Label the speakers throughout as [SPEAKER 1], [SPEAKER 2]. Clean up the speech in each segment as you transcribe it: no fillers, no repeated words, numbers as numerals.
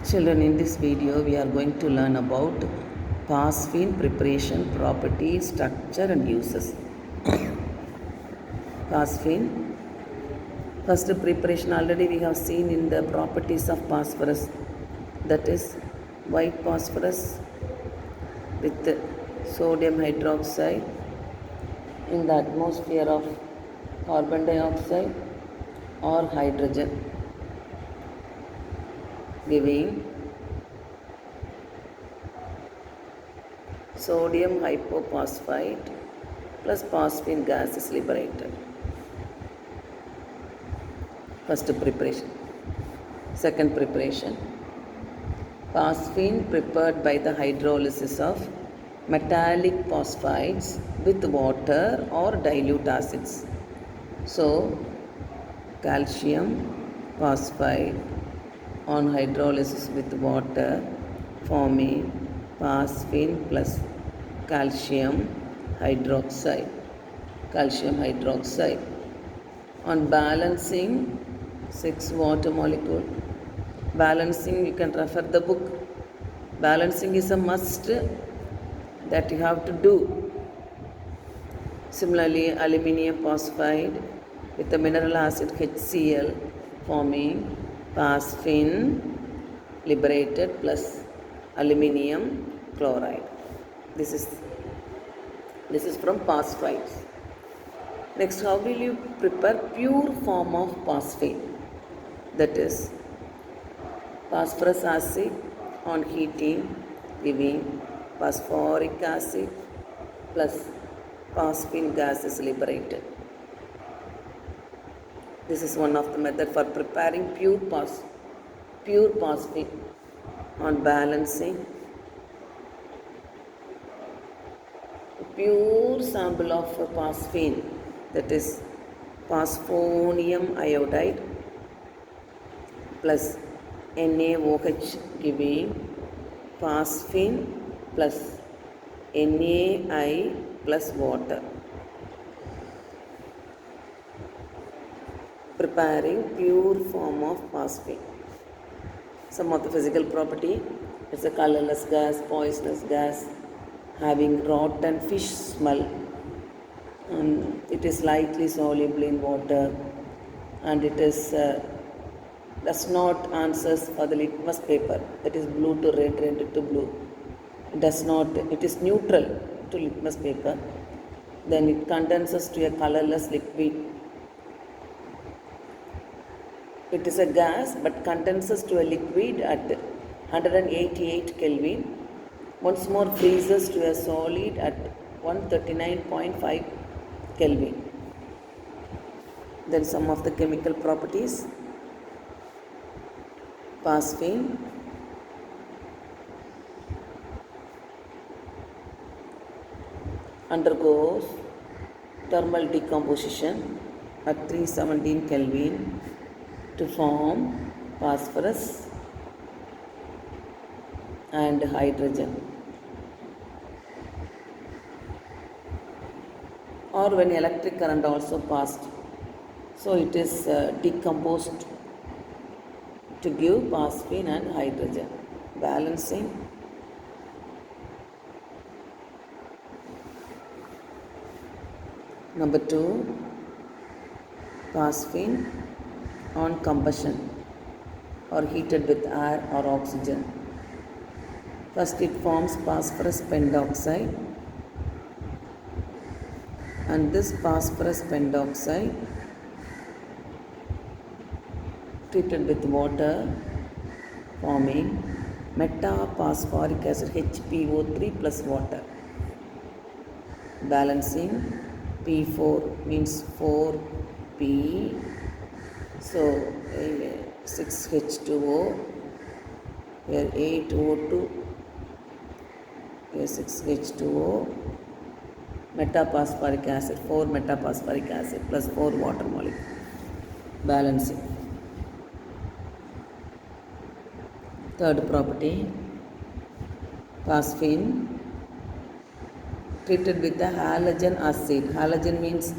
[SPEAKER 1] Children, in this video we are going to learn about phosphine preparation, property, structure and uses. Phosphine, first preparation already we have seen in the properties of phosphorus, that is white phosphorus with sodium hydroxide in the atmosphere of carbon dioxide or hydrogen, giving sodium hypophosphite plus phosphine gas is liberated. First preparation. Second preparation. Phosphine prepared by the hydrolysis of metallic phosphides with water or dilute acids. So, calcium phosphide on hydrolysis with water forming phosphine plus calcium hydroxide. On balancing 6 water molecule. Balancing, you can refer the book. Balancing is a must that you have to do. Similarly, aluminium phosphide with the mineral acid HCl forming phosphine liberated plus aluminium chloride. This is from phosphides. Next, how will you prepare pure form of phosphine? That is phosphorus acid on heating giving phosphoric acid plus phosphine gas is liberated. This is one of the method for preparing pure phosphine. On balancing, pure sample of phosphine, that is phosphonium iodide plus NaOH giving phosphine plus NaI plus water. Preparing pure form of phosphine. Some of the physical property, it's a colorless gas, poisonous gas, having rotten fish smell. It is lightly soluble in water, and it is does not answers for the litmus paper, that is blue to red, red to blue. It is neutral to litmus paper. Then it condenses to a colorless liquid. It is a gas but condenses to a liquid at 188 Kelvin. Once more freezes to a solid at 139.5 Kelvin. Then some of the chemical properties. Phosphine undergoes thermal decomposition at 317 Kelvin to form phosphorus and hydrogen, or when electric current also passed, so it is decomposed to give phosphine and hydrogen. Balancing, number 2, phosphine on combustion or heated with air or oxygen. First it forms phosphorus pentoxide, and this phosphorus pentoxide treated with water forming metaphosphoric acid HPO3 plus water. Balancing, P4 means 4P, so 6H2O, here 8O2, here 6H2O, metaphosphoric acid, 4 metaphosphoric acid plus 4 water molecule. Balancing. Third property, phosphine treated with the halogen acid. Halogen means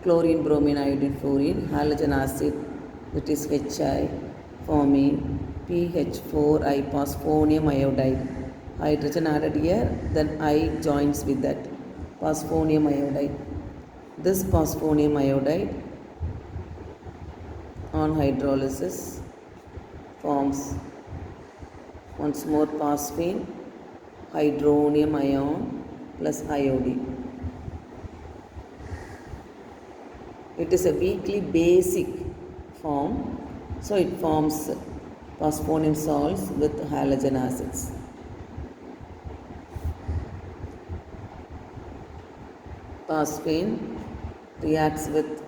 [SPEAKER 1] chlorine, bromine, iodine, fluorine. Halogen acid, that is HI, forming PH4I phosphonium iodide. Hydrogen added here, then I joins with that. Phosphonium iodide. This phosphonium iodide on hydrolysis forms once more phosphine, hydronium ion plus iodine. It is a weakly basic form, so it forms phosphonium salts with halogen acids. Phosphine reacts with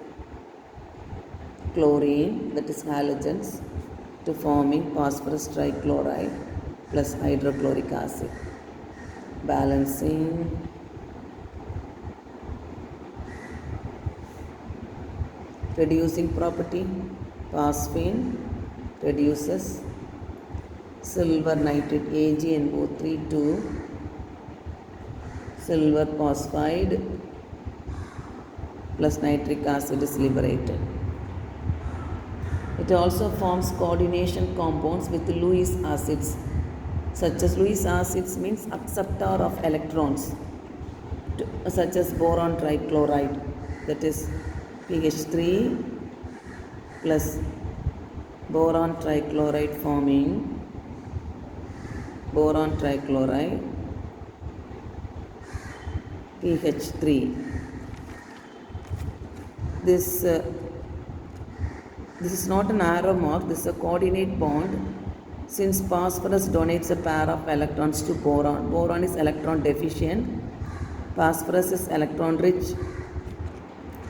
[SPEAKER 1] chlorine, that is halogens, to forming phosphorus trichloride plus hydrochloric acid. Balancing. Reducing property. Phosphine reduces silver nitrate AgNO3 to silver phosphide plus nitric acid is liberated. It also forms coordination compounds with Lewis acids, such as Lewis acids means acceptor of electrons, such as boron trichloride, that is PH3 plus boron trichloride forming boron trichloride PH3. This is not an arrow mark, this is a coordinate bond. Since phosphorus donates a pair of electrons to boron, boron is electron deficient, phosphorus is electron rich,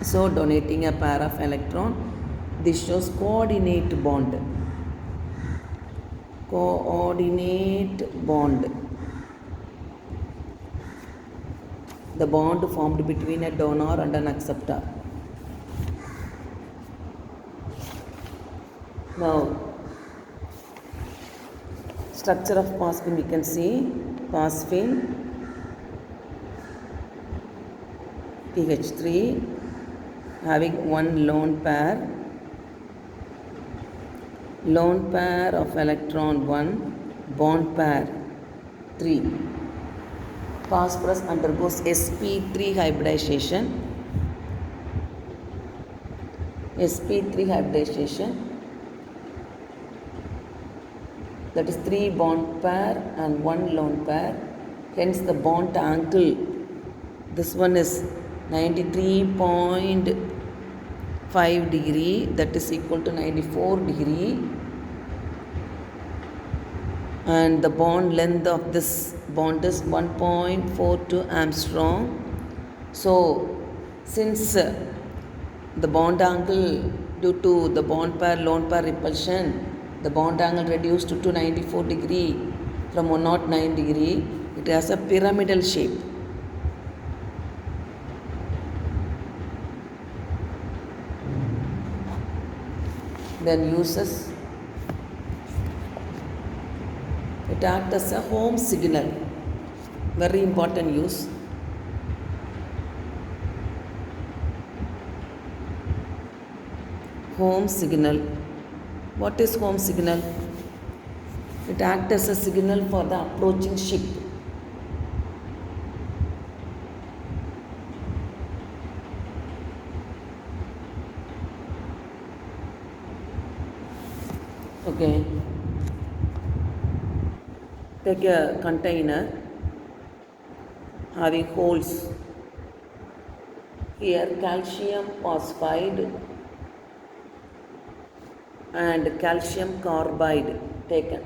[SPEAKER 1] so donating a pair of electron, this shows coordinate bond. Coordinate bond. The bond formed between a donor and an acceptor. Now, structure of phosphine we can see. Phosphine PH3 having one lone pair of electron 1, bond pair 3. Phosphorus undergoes sp3 hybridization. That is 3 bond pair and 1 lone pair. Hence the bond angle, this one is 93.5 degree, that is equal to 94 degree, and the bond length of this bond is 1.42 Armstrong. So since the bond angle due to the bond pair lone pair repulsion, the bond angle reduced to 94 degree from 109 degree, it has a pyramidal shape. Then uses, it acts as a home signal, very important use. Home signal. What is home signal? It acts as a signal for the approaching ship. Okay. Take a container having holes. Here calcium phosphide and calcium carbide taken.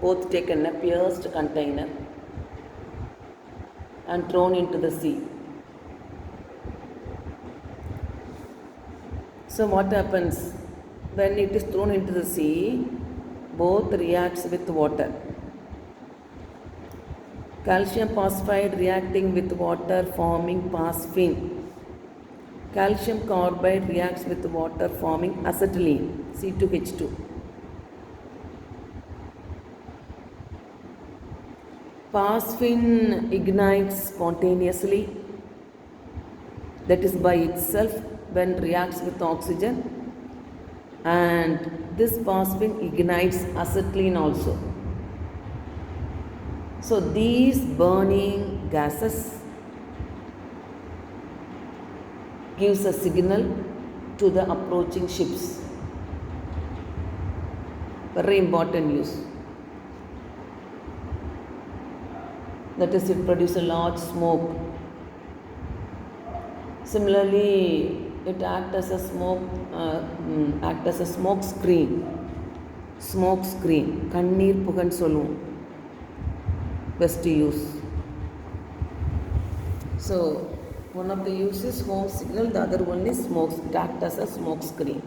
[SPEAKER 1] Both taken in a pierced container and thrown into the sea. So what happens? When it is thrown into the sea, both reacts with water. Calcium phosphide reacting with water forming phosphine. Calcium carbide reacts with water forming acetylene, C2H2. Phosphine ignites spontaneously, that is by itself when reacts with oxygen, and this phosphine ignites acetylene also. So these burning gases gives a signal to the approaching ships. Very important use. That is, it produces a large smoke. Similarly, it acts as a smoke screen. Smoke screen. Kannir pugan solluvom. Best use. So one of the uses home signal, the other one is smoke. It acts as a smoke screen.